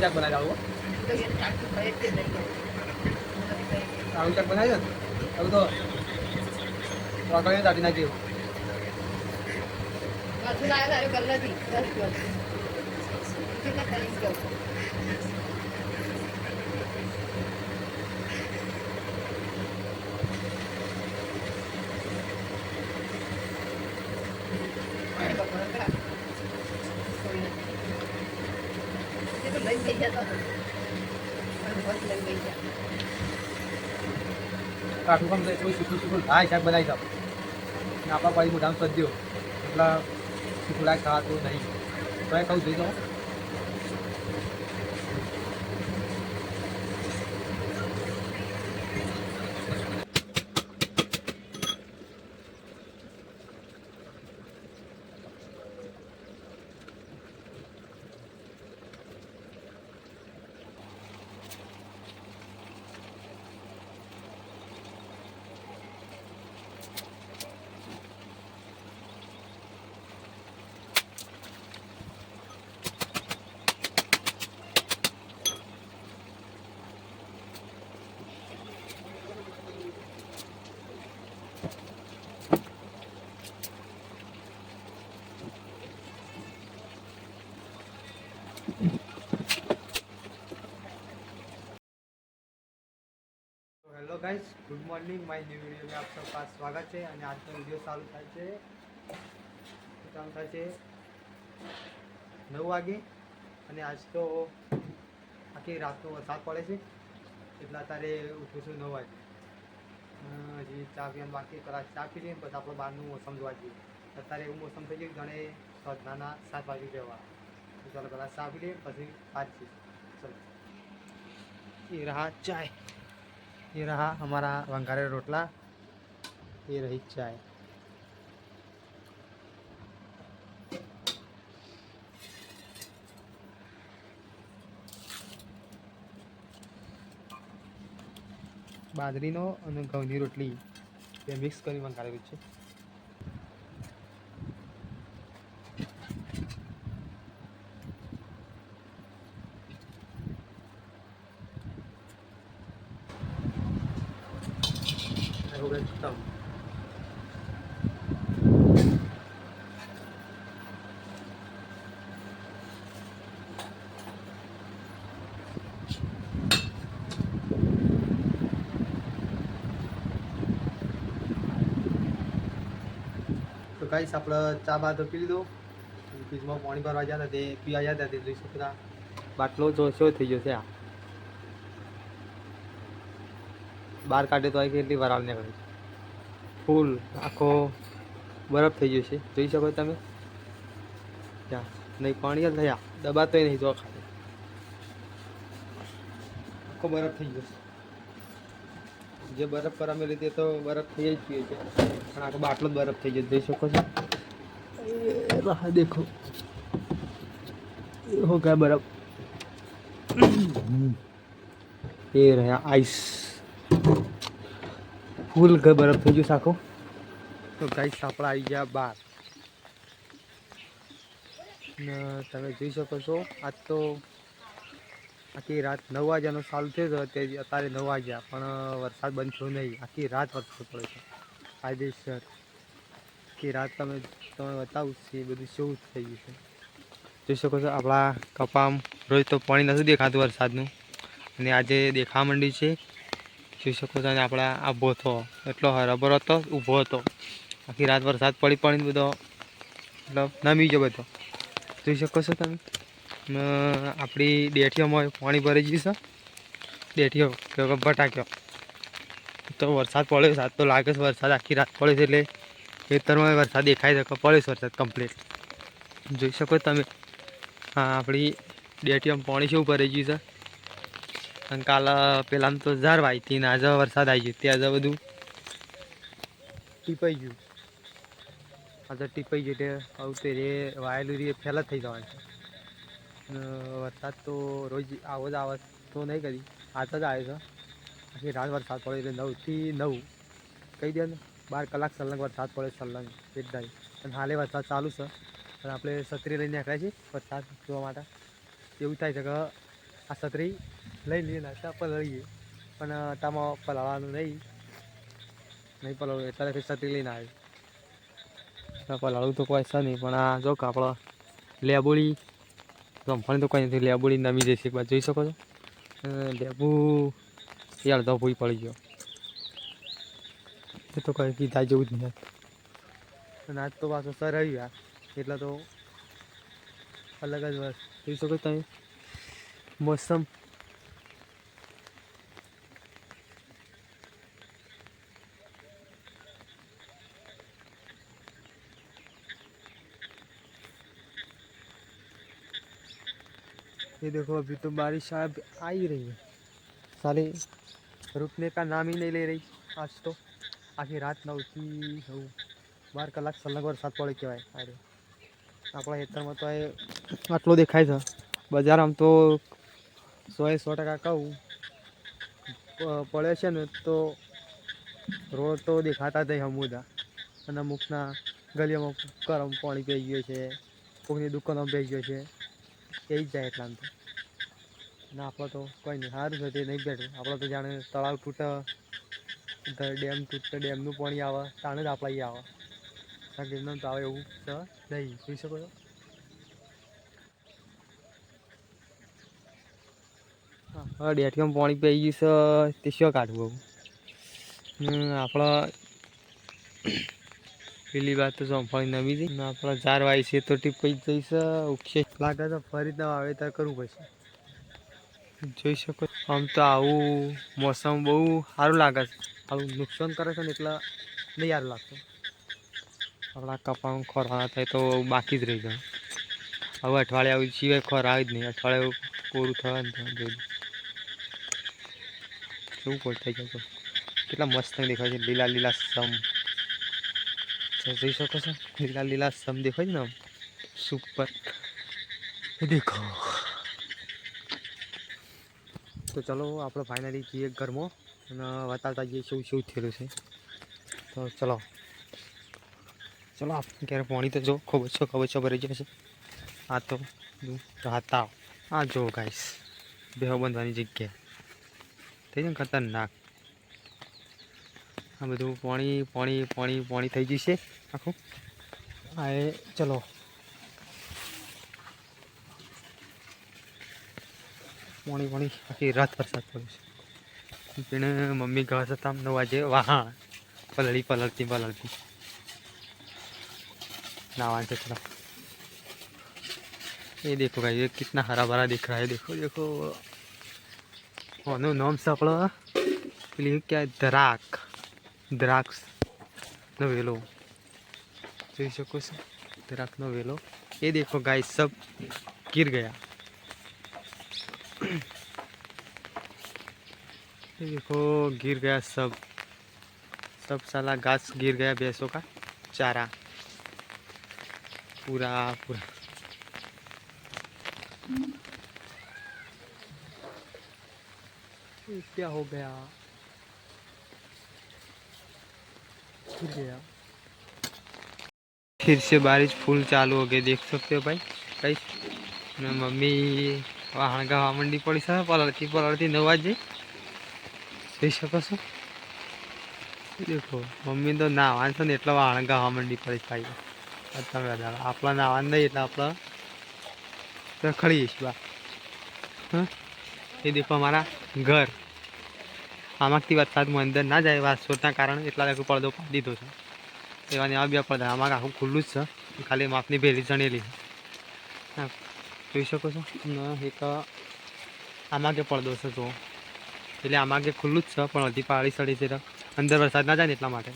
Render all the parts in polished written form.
શાક બનાવી આવું આવું શાક બનાવી ને હવે તો વાકડીને દાટી નાખી કાઠું કામ કોઈ શીખું હા શાક બનાવી દો આપણા પાડી મોઢામાં સદ્યો એટલે શીખું લાયક ખાતું નહીં તો એ કહું જોઈ દો hello guys good morning my new video में आप सबका स्वागत है और आज का वीडियो चालू થાય છે 9 વાગે અને આજ તો આખી રાતનો વરસાદ પડે છે એટલે અત્યારે ઉઠું છું 9 વાગે હજી ચા પીવાનું બાકી કદાચ ચા પી લઈએ પછી આપણે બહારનું મોસમ જોવા જઈએ અત્યારે એવું મોસમ થઈ ગયું જાણે સાંજના 7 વાગે જેવા ચાલો પહેલાં ચા પી લઈએ પછી બહાર જઈએ ચલો ये रहा चाय ये रहा हमारा वंगारे रोटला ये रही चाय बाजरीनो અને ઘઉંની રોટલી એ મિક્સ કરી વંગારેલું છે ખતમ તો ગાઈસ આપણે ચા બાદ પી લીધો ફ્રીજમાં પાણી ભરવા ગયા હતા તે પીવા ગયા હતા તે જોઈ શકતા બાટલો જોશો થઈ ગયો છે આ બહાર કાઢે તો આ કેટલી વાર આવને કરે ફૂલ આખો બરફ થઈ ગયો છે જોઈ શકો તમે ત્યાં નહીં પાણી થયા દબાતોય નહીં જો ખાલી આખો બરફ થઈ ગયો જે બરફ પર અમે લીધે તો બરફ થઈ જ પીએ છે પણ આખો બાટલો જ બરફ થઈ ગયો જોઈ શકો છો રાહ દેખો હો ગયા બરફ એ રહ્યા આઈસ ફૂલ બરફ થઈ ગયું આખો તો ગાઈસ આપણે આવી ગયા બહાર ને તમે જોઈ શકો છો આજ તો આખી રાત 9 વાગ્યાનો ચાલુ થયો તે અત્યારે 9 વાગ્યા પણ વરસાદ બંધ થયો નહીં આખી રાત વરસાદ પડે છે કાયદેસર આખી રાત તમે બતાવું છે બધું શું થઈ ગયું છે જોઈ શકો છો આપણા કપામ રોજ તો પાણી નથી દેખાતું વરસાદનું અને આજે દેખાવા માંડ્યું છે જોઈ શકો છો અને આપણા આ ભોથો એટલો રબર હતો ઊભો હતો આખી રાત વરસાદ પડી બધો મતલબ નમી ગયો બધો જોઈ શકો છો તમે આપણી ડેઠીઓમાં પાણી ભરી ગયું છે ડેઠીઓ ભટાક્યો તો વરસાદ પડ્યો સાત તો લાગે છે વરસાદ આખી રાત પડે છે એટલે ખેતરમાં વરસાદ દેખાય છે પડે છે વરસાદ કમ્પ્લીટ જોઈ શકો તમે હા આપણી ડેઠીઓમાં પાણી શું ભરાઈ ગયું છે અને કાલ પેલા તો ઝાર વાઈ હતી ને આજે વરસાદ આવી ગયો ત્યાં આજે બધું ટીપાઈ ગયું આજે ટીપાઈ ગયું એટલે આવું તે રે વાયેલું રે ફેલ જ થઈ જવાનું છે વરસાદ તો રોજ આવો જ આવે તો નહીં કરી આજ જ આવે છે આખી રાત વરસાદ પડે એટલે 9 થી 9 કહી દે ને 12 કલાક સલંગ વરસાદ પડે સલંગ એકદારી અને હાલે વરસાદ ચાલુ છે અને આપણે છત્રી લઈને નીકળ્યા છીએ વરસાદ જોવા માટે એવું થાય છે કે આ છત્રી લઈ લઈએ નાસ્તા પલળીએ પણ તામાં પલાળવાનું નહીં પલાળવું એટલે છત્રી લઈને આવ્યું પલાળવું તો કોઈ છે નહીં પણ આ જો કે આપણો લેબોડી જમવાની તો કોઈ નથી લેબોડી નમી જશે એક બાજુ જોઈ શકો છો લેબુ યાર તો ભૂઈ પડી ગયો એ તો કંઈ કીધા જેવું જ નહીં અને આજ તો પાછો સર આવ્યા એટલે તો અલગ જ વાત જોઈ શકો તમે મોસમ ये देखो अभी तो बारिश आ ही रही है साले रुकने का नाम ही नहीं ले रही आज तो आखिर रात 9 થી 12 કલાક સલગ વરસાદ પડે કહેવાય અરે આપણા ખેતરમાં તો આટલો દેખાય છે બજાર આમ તો 100% કહું પડે છે ને તો રોડ તો દેખાતા જ હમુદા અને અમુકના ગલીઓમાં ગરમ પાણી પી ગયું છે કોઈની દુકાનો પી ગયો છે એ જ જાય એટલા તો ના આપણે તો કોઈ નહીં સારું છે તે નહીં બેઠું આપણે તો જાણે તળાવ તૂટે ડેમ તૂટે ડેમનું પાણી આવે તાણે જ આપણા અહીં આવે ડેમનું તો આવે એવું છે નહીં જોઈ શકો છો હા ડેટીમાં પાણી પી ગયું છે તે શું કાઢવું આપણા પેલી વાત તો ચોંફાણી નવી હતી ને આપણા ઝાર વાય છે તો ટીપાઈ જઈશ ઉગશે લાગે છે ફરી રીતના વાવેતર કરવું પડશે જોઈ શકો આમ તો આવું મોસમ બહુ સારું લાગે છે આવું નુકસાન કરે છે ને એટલે નહીં સારું લાગતું આપણા કપામાં ખોરવાના થાય તો બાકી જ રહી જાય હવે અઠવાડિયા આવી સિવાય ખોર આવે જ નહીં અઠવાડિયું પૂરું થવાનું જોઈ કેવું કોલ થઈ જાય કેટલા મસ્ત દેખાય છે લીલા લીલા સમ જોઈ શકો છો લીલા લીલા સમ દેખાય છે ને સુપર દેખો તો ચલો આપણે ફાઇનલી જઈએ ઘરમાં અને બતાવતા જઈએ શું શું થયેલું છે તો ચલો ચલો આપણે ક્યારે પાણી તો જો ખબર ભરી જશે આ તો રાતા આ જો ગાઈસ બેહો બંધવાની જગ્યા થઈ જાય ને ખતરનાક આ બધું પાણી થઈ જશે આખું આ એ ચલો પાણી આખી રાત વરસાદ પડ્યો છે તેને મમ્મી ઘાસ હતા 9 વાગે વાહ પલળતી नावान से थोड़ा ये देखो भाई ये कितना हरा भरा दिख रहा है देखो नो नाम से अपना क्या द्राक्ष नो वेलो જોઈ શકો છો દ્રાક્ષનો વેલો ये देखो गाइस सब गिर गया ये देखो गिर गया सब साला घास गिर गया भैंसों का चारा पूरा क्या हो गया फिर से बारिश फुल चालू हो गई देख सकते हो भाई गाइस मम्मी वहाँ गावा मंडी पड़ी सर पलड़ती 9 वाजे જોઈ શકો છો देखो मम्मी तो नावान છે ને એટલે વહાણ ગાવા મંડી પડી ભાઈ તમે આપણા નાવાન નહીં એટલે આપણે રખડીએ છીએ हाँ ये देखो हमारा घर आमाकती वरसादમાં અંદર ના જાય વાસોના કારણે એટલા લગો પડદો પાડી દીધો છે એવાની આ બે પડદા આમાં આખું ખુલ્લું જ છે ખાલી માપની ભેલી ચણેલી હા જોઈ શકો છો એક આમાં કે પડદો છે જો એટલે આમાં કે ખુલ્લું જ છે પણ હજી પાળી સડી છે અંદર વરસાદ ના જાય ને એટલા માટે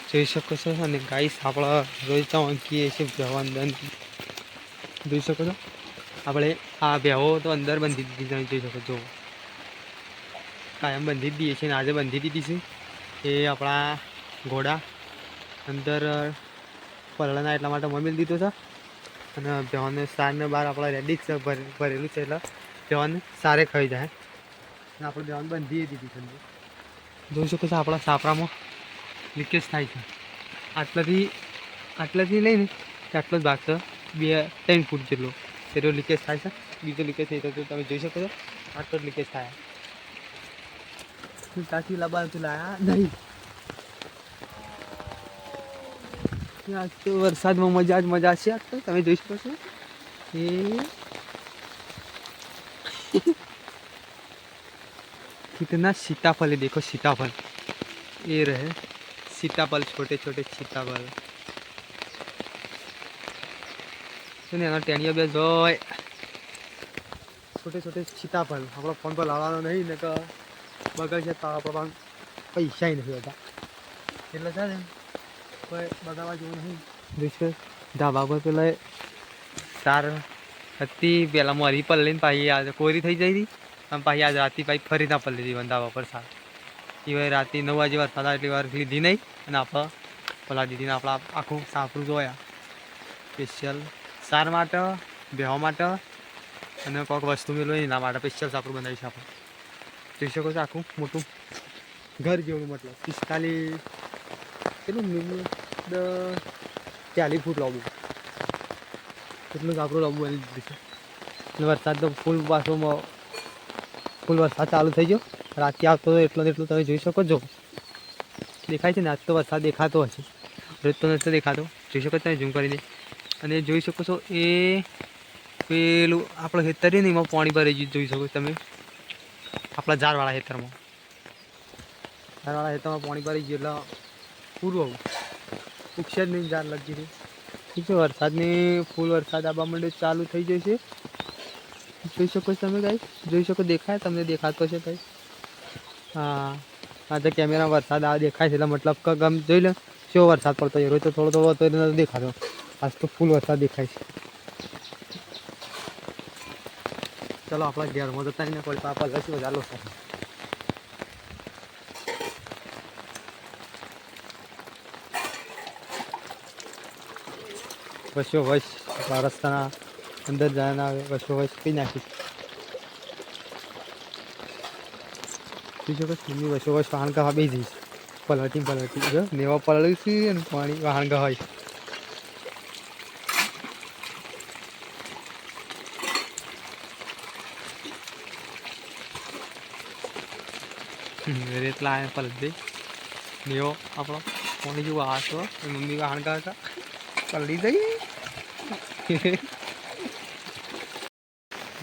જોઈ શકો છો અને ગાઈસ આપણે રોજ તો અંકીએ છીએ ભેવા અંદર જોઈ શકો છો આપણે આ ભેવો તો અંદર બંધી દીધી જોઈ શકો છો કાયમ બંધી જ દઈએ છીએ ને આજે બંધી દીધી છે એ આપણા ઘોડા અંદર પરળના એટલા માટે મમી દીધો છે અને ભેવાને સારને બહાર આપણા રેડી જ છે ભરેલું છે એટલે ભેવાને સારે ખાઈ જાય અને આપણે ભેવાને બંધી દીધી છે જોઈ શકો છો આપણા સાપરામાં લીકેજ થાય છે આટલાથી લઈને આટલો જ ભાગ છે 2-3 ફૂટ જેટલો એટલો લીકેજ થાય છે બીજો લીકેજ થઈ તો તમે જોઈ શકો છો આ તો લીકેજ થાય કાચી લાવવાનું તું લાયા નહીં. આજ તો વરસાદમાં મજા જ મજા છે. આજ તો તમે જોઈ શકો છો એ कितना सीताफल है, देखो सीताफल ये रहे सीताफल, छोटे छोटे सीताफल टेनिया बे जो छोटे छोटे सीताफल अपना फोन पर लावा नहीं ने बगल से पैसा ही नहीं होता એટલે છે ને કોઈ બગાવવા જેવું નહીં. જોઈશું ધાબા પર પેલા તાર હતી પેલા મરી પલ્લીને પાછી આજે કોરી થઈ જાય હતી અને પાછી આજે રાતે પાછી ફરી ના પલ્લી હતી ધાબા પર સાર એ રાતે 9 વાગે વરસાદ એટલી વાર લીધી નહીં અને આપણે પેલા દીદીને આપણા આખું સાપરું જોયા સ્પેશિયલ સાર માટે બેહવા માટે અને કોઈક વસ્તુ મેળવો એના માટે સ્પેશિયલ સાપરું બનાવીશું આપણે. જોઈ શકો છો આખું મોટું ઘર જેવું, મતલબ 45 કેટલું 40 ફૂટ લાંબુ એટલું જ આપણું લાંબુ બની દીધું છે. એટલે વરસાદ તો ફૂલ વરસાદ ચાલુ થઈ ગયો. રાતે આવતો હતો એટલો એટલું તમે જોઈ શકો છો. દેખાય છે ને આજ તો વરસાદ દેખાતો હશે, રોજ તો નથી દેખાતો. જોઈ શકો તમે ઝૂમ કરીને અને જોઈ શકો છો એ પેલું આપણું ખેતર ને એમાં પાણી ભરાઈ ગયું. જોઈ શકો તમે આપણા ઝાડવાળા ખેતરમાં પાણી ભરાઈ ગયું એટલે પૂરું ઉગશે જ નહીં, ઝાડ લગી ગયું. ઠીક છે, વરસાદની ફૂલ વરસાદ આવવા માંડે ચાલુ થઈ જશે. જોઈ શકો છો તમે ગાઈસ, જોઈ શકો દેખાય તમને દેખાતો છે ભાઈ. હા હા તો કેમેરા વરસાદ આ દેખાય છે એટલે મતલબ કે ગમ જોઈ લે શું વરસાદ પડતો હોય. રોજ તો થોડો થોડો હતો નથી દેખાતો, આજ તો ફૂલ વરસાદ દેખાય છે. ચલો આપણા ઘેરમાં જતા ને કોઈ પાપા લસી વધારે લો વસ્યો વશ આપણા રસ્તાના અંદર જાય ના આવે વસ્યો વશ કઈ નાખી બીજું કઈ મમ્મી વસ્યો વશ વાહન ગવા બે જઈશ પલટી જો નેવા પલળી અને પાણી વાહન ગવાય. રેતલા પલટી નેવો આપણો પાણી જેવું આવતો મમ્મી વાહન ગાતા પલટી જઈ.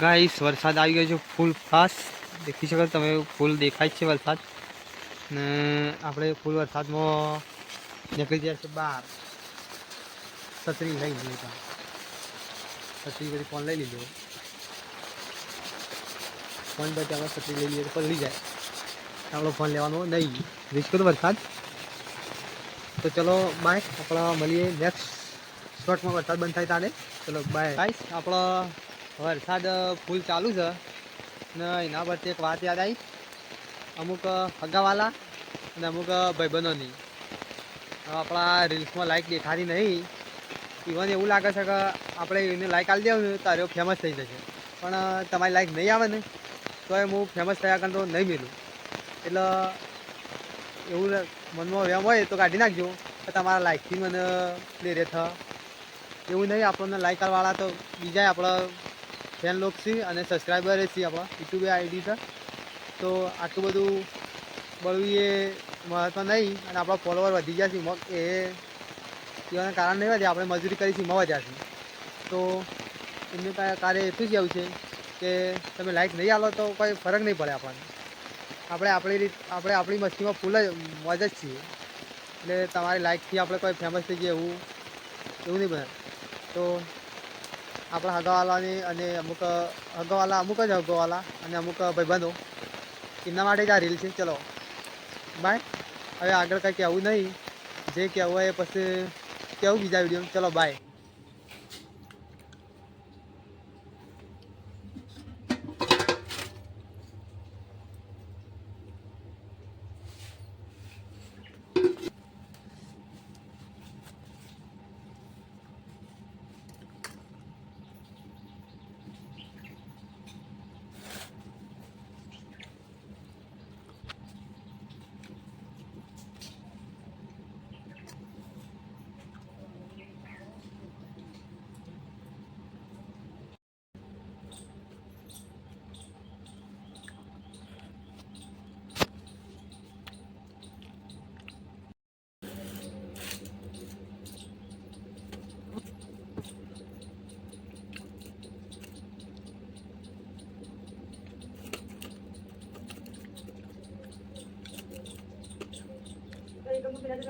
ગાઈસ વરસાદ આવી ગયો છે ફૂલ ફાસ્ટ, દેખી શકો તમે ફૂલ દેખાય છે વરસાદ ને આપણે ફૂલ વરસાદમાં નીકળી જાય છે બહાર. છત્રી લઈ લીધા, છત્રી બધી ફોન લઈ લીધો, ફોન પછી આપણે છત્રી લઈ લઈએ તો પલળી જાય, આપણો ફોન લેવાનો નહીં. રિસ્ક તો વરસાદ. તો ચલો બાય, આપણા મળીએ નેક્સ્ટ શોર્ટમાં વરસાદ બંધ થાય તારે. ચલો બાય ગાઈસ. આપણો વરસાદ ફૂલ ચાલુ છે ને એના પરથી એક વાત યાદ આવી, અમુક હગાવાલા અને અમુક ભાઈબંધોની આપણા રીલ્સમાં લાઈક દેખાતી નહીં. ઇવન એવું લાગે છે કે આપણે એને લાઈક આપી દેવું ને તારે ફેમસ થઈ જશે, પણ તમારી લાઈક નહીં આવે ને તો એ હું ફેમસ થયા કારણ તો નહીં મેલું. એટલે એવું મનમાં વેમ હોય તો કાઢી નાખજો તો તમારા લાઈકથી મને પ્લેરે થ એવું નહીં. આપણને લાઈક કરવાવાળા તો બીજા આપણા ફેન લોક છે અને સબસ્ક્રાઈબર છે, આપણા યુટ્યુબ આઈડી છે. તો આટલું બધું બળવું એ મહત્વ નહીં અને આપણા ફોલોવર વધી ગયા છે એના કારણ નહીં વધે, આપણે મજૂરી કરીશું એમાં વધ્યા છે. તો એમનું કાર્ય એટલું જ એવું છે કે તમે લાઈક નહીં આલો તો કોઈ ફરક નહીં પડે આપણને. આપણે આપણી મસ્તીમાં ફૂલ જ મોજ જ છીએ. એટલે તમારી લાઈકથી આપણે કોઈ ફેમસ થઈ જાય એવું નહીં બને. તો આપણા હગાવાલાની અને અમુક જ હગાવાલા અને અમુક ભાઈબંધો એમના માટે જ આ રીલ છે. ચલો બાય. હવે આગળ કંઈ કહેવું નહીં, જે કહેવું હોય એ પછી કહેવું બીજા વિડીયો. ચલો બાય.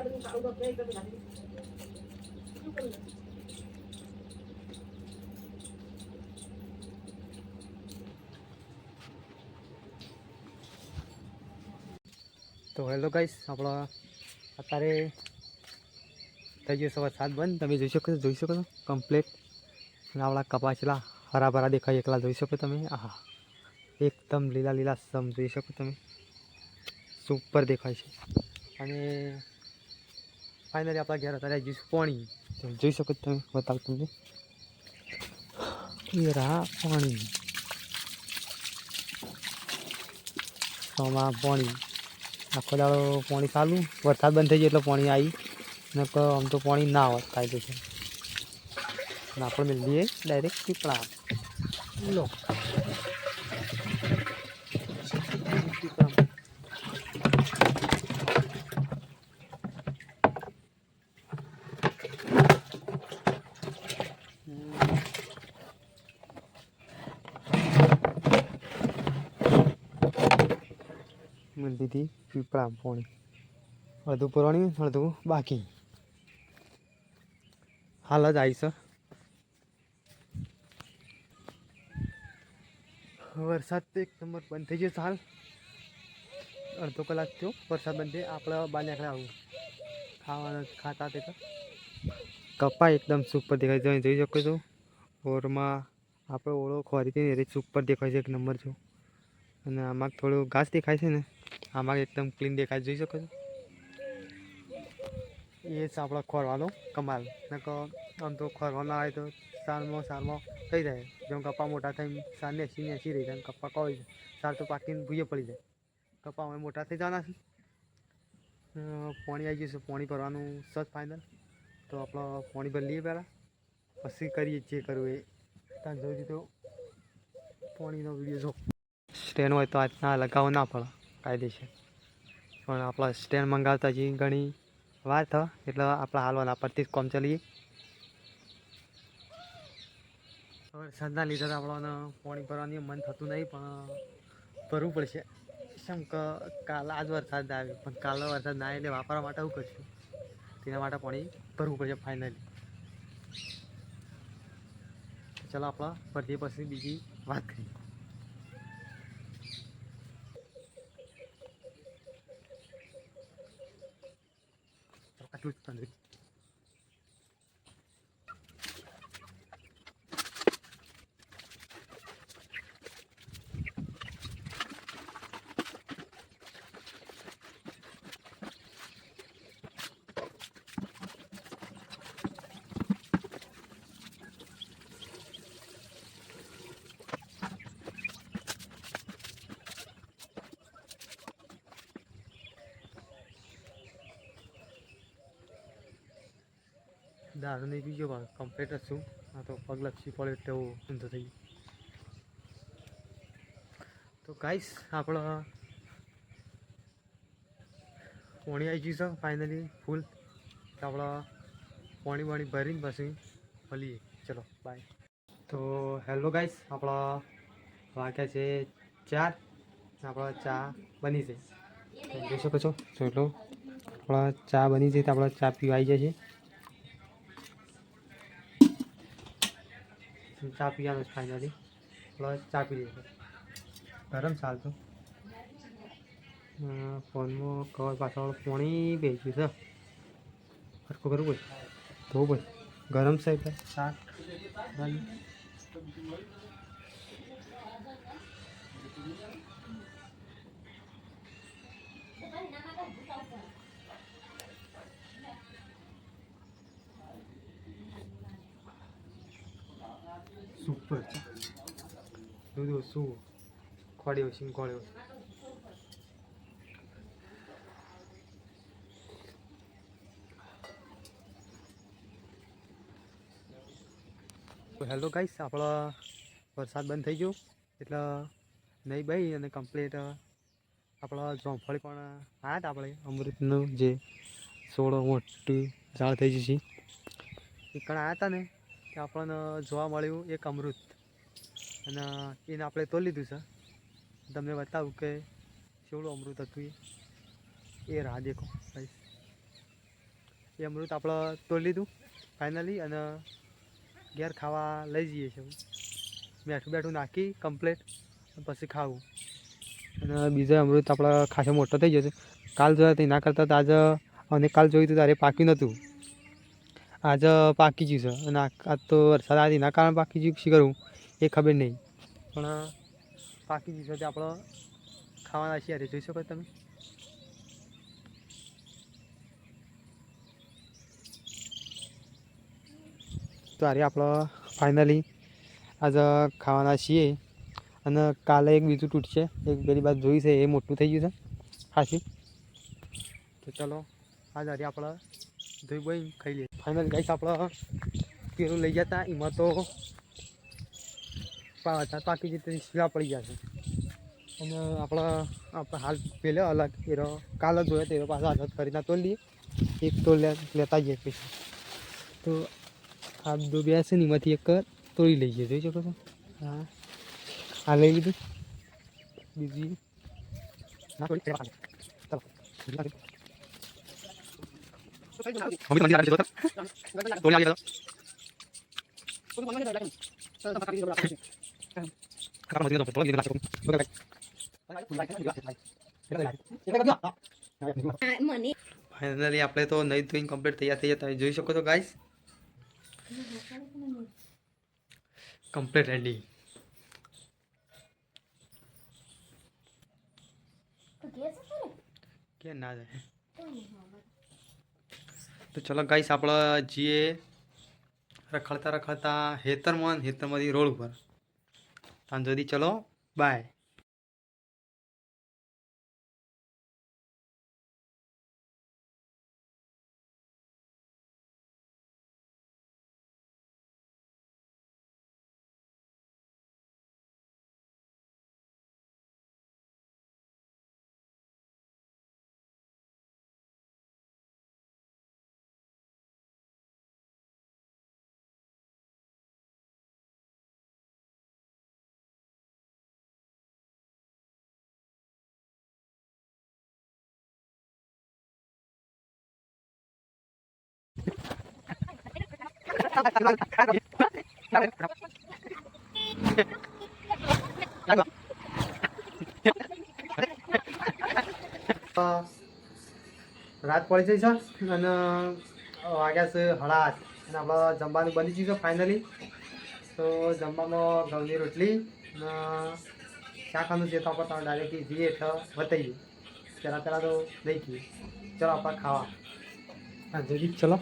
તો હેલો ગાઈસ, આપણા અત્યારે થઈ ગયો સવાર 7 બંધ. તમે જોઈ શકો છો કમ્પ્લીટ. અને આપણા કપાસલા હરા ભરા દેખાય એકલા જોઈ શકો તમે. આહા, એકદમ લીલા લીલા સમ જોઈ શકો તમે, સુપર દેખાય છે. અને ફાઇનલી આપણા ઘેર અત્યારે આવી જઈશું પાણી. જોઈ શકો તમે, બતાવું તમને એ રહા પાણી. સોમાં પાણી આખો દાડો પાણી ચાલુ, વરસાદ બંધ થઈ ગયો એટલે પાણી આવી. ને આમ તો પાણી ના આવત કાયદેસર. અને આપણે મિલ દઈએ ડાયરેક્ટ પીપળા. લો પીપળા મિલ દીધી પીપળા પાણી. અડધું પુરાણી અડધું બાકી. હાલ જ આવી છે વરસાદ. તો એક નંબર બંધ થઈ ગયો. હાલ અડધો કલાક થયો વરસાદ બંધ થઈ. આપણે બહાર નીકળ્યા આવું ખાવાના ખાતા તે કપા એકદમ સુપર દેખાય છે. જોઈ શકો છો ઓરમાં આપણે ઓળો ખોરી હતી એ સુપર દેખાય છે, એક નંબર છો. અને આમાં થોડું ઘાસ દેખાય છે ને, આમાં એકદમ ક્લીન દેખાય. જોઈ શકો છો એ જ આપણો ખોરવાનો કમાલ. ને કહો આમ તો ખોરવાનો આવે તો સારમાં થઈ જાય. જેમ કપા મોટા થઈને સાર ને એસી રહી જાય. કપા કહો સાર તો પાકીને ભૂએ પડી જાય. કપા અમે મોટા થઈ જવાના છે. પાણી આવી ગયું છે, પાણી ભરવાનું સજ ફાઇનલ. તો આપણે પાણી ભરી લઈએ પહેલાં, પછી કરીએ જે કરવું એ. ત્યાં જોઈ તો પાણીનો વિડીયો જો સ્ટેન્ડ હોય તો આજના લગાવવા ના પડે કાયદેસર. પણ આપણા સ્ટેન્ડ મંગાવતા જે ઘણી વાર થાય એટલે આપણે હાલવાના પરથી જ કોમ ચાલીએ. વરસાદના લીધે આપણને પાણી ભરવાની મન થતું નહીં, પણ ભરવું પડશે. કેમ કે કાલે આજ વરસાદ આવ્યો, પણ કાલે વરસાદ ના એટલે વાપરવા માટે શું કરશું? તેના માટે પાણી ભરવું પડશે ફાઇનલી. ચાલો આપણે ભરીએ પછી બીજી વાત કરીએ. આટલું જ પંદર. દારૂ નહીં પીજો પણ કમ્પ્લીટ જ છું. આ તો પગ લપસી પડે એટલે એવું ઊંધો થઈ ગયું. તો ગાઈસ આપણે પાણી આવી ગયું છે ફાઇનલી ફૂલ. તો આપણે પાણી ભરીને પછી મળીએ. ચલો બાય. તો હેલો ગાઈસ, આપણા વાગ્યા છે 4. આપણા ચા બની છે. જોઈ શકો છો એટલો આપણા ચા બની છે. તો આપણે ચા પીવા આવી જાય છે. ચા પીવાનું જ ફાઇનલી પ્લસ ચા પી લઈએ. ગરમ ચાલતું ફોનમાં કવર પાછળ પાણી બેસ્યું છે. સરખું કરવું પડે ધોવું પડે. ગરમ છે એટલે શાક સુપર ચા. દૂધ ઓછું ખોડી ઓછી ગોળે ઓછી. તો હેલો ગાઈસ, આપણો વરસાદ બંધ થઈ ગયો એટલે નહીં ભાઈ. અને કમ્પ્લીટ આપણા જોંફળી પણ આવ્યા હતા. આપણે અમૃતનું જે છોડો મોટી ઝાડ થઈ જશે એ કણ આવ્યા હતા ને, કે આપણને જોવા મળ્યું એક અમૃત. અને એને આપણે તો લીધું છે. તમને બતાવું કે કેવડું અમૃત હતું એ રાહ દેખો ભાઈ. એ અમૃત આપણે તોડી લીધું ફાઇનલી અને ઘેર ખાવા લઈ જઈએ છીએ. બેઠું બેઠું નાખી કમ્પ્લેટ પછી ખાવું. અને બીજો અમૃત આપણે ખાસો મોટો થઈ ગયો છે. કાલ જોયા તો ના કરતા આજે અને કાલ જોયું હતું ત્યારે પાક્યું નહોતું. આજે પાકી ગયું છે અને આ તો વરસાદ આજે એના કારણે પાકી ગયું શી કરવું એ ખબર નહીં, પણ પાકી ગયું છે તે આપણે ખાવાના છીએ. જોઈ શકો તમે. તો અરે આપણે ફાઇનલી આજે ખાવાના છીએ અને કાલે એક બીજું તૂટશે. એક પેલી બાદ જોઈ છે એ મોટું થઈ ગયું છે ખાસી. તો ચલો આજ અરે આપણે ધોઈ બોઈ ખાઈ લઈએ. ફાઇનલ ગાઈસ આપણે પેલું લઈ જતા એમાં તો પાકી જતી શીલા પડી ગયા છે અને આપણે હાલ પેલો અલગ એનો કાલ જ જોયો તો પાછા આઝાદ કરીને તોડી લઈએ. એક તો લેતા જઈએ પછી. તો આ દો બે છે ને એમાંથી એક તોડી લઈએ. જોઈ શકો છો. હા આ લઈ લીધું. બીજી ના તોડી ચલો ફાઇનલી આપણે તો નહીં ધોઈને કમ્પ્લીટ તૈયાર થઈ જતા જોઈ શકો છો ગાઈસ. Complete ready. કે ના જાય તો ચલો ગાઈસ આપણે જઈએ રખડતા રખડતા હેતરમાંથી રોડ ઉપર. ત્યાં સુધી ચલો બાય. રાત પડી જઈ છે અને વાગ્યા છે 8:30 અને આપણે જમવાનું બની ગયું છે ફાઇનલી. તો જમવામાં ઘઉંની રોટલી અને શાકાનું જે તો આપણે ડાયરેક્ટ જઈએ એટલે બતાવીએ. પહેલાં તો લઈ ગઈએ. ચલો આપણે ખાવા. હા જલ્દી ચલો.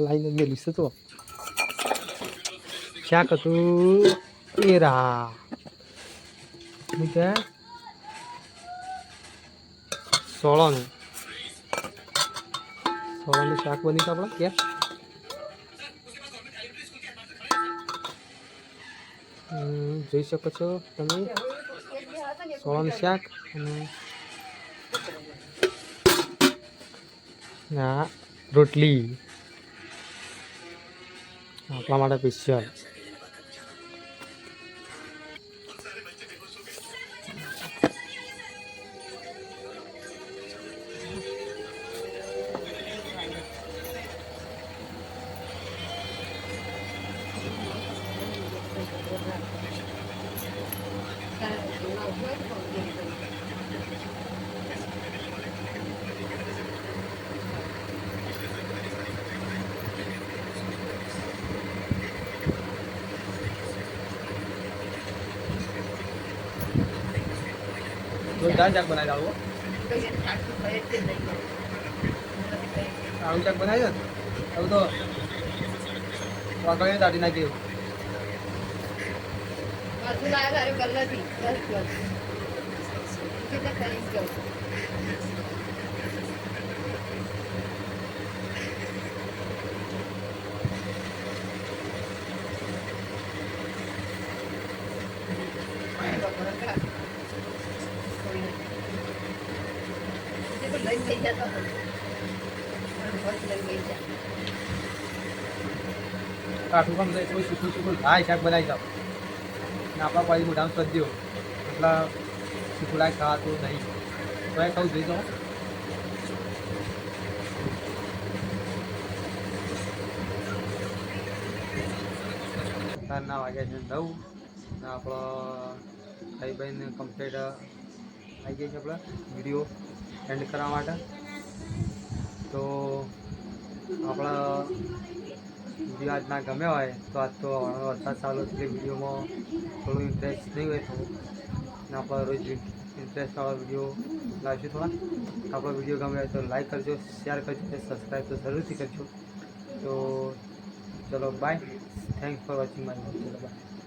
લાઈને મેલું છે તો શાક હતું એરા સોળાનું શાક બની છે આપણે ક્યાં જોઈ શકો છો તમે. સોળાનું શાક અને આ રોટલી આપણા માટે સ્પેશિયલ. દાળ શાક બનાવી આવું. આવું શાક બનાવી દે આવું તો વાંકડી દાટી નાખી. કાઠું કામ થાય કોઈ સૂકું થાય શાક બનાવી જાવ ને આપણા પાછી મોઢામાં સદ્યો એટલે શીખુલાય ખાતું નહીં તો એ કહું જોઈજો. ના વાગ્યા છે 9 ને આપણો ભાઈ બહેન કમ્પ્લીટ આવી ગઈ છે આપણે વિડીયો એન્ડ કરવા માટે. તો આપણા વિડીયો આજના ગમ્યા હોય તો આજ તો વરસાદ ચાલુ એટલે વિડીયોમાં થોડું ઇન્ટરેસ્ટ નહીં હોય થોડું ને આપણે રોજ ઇન્ટરેસ્ટવાળો વિડીયો લાવીશું થોડા. આપણો વિડીયો ગમે તો લાઈક કરજો, શેર કરજો અને સબસ્ક્રાઈબ તો જરૂરથી કરજો. તો ચલો bye, thanks for watching my video. ચલો બાય.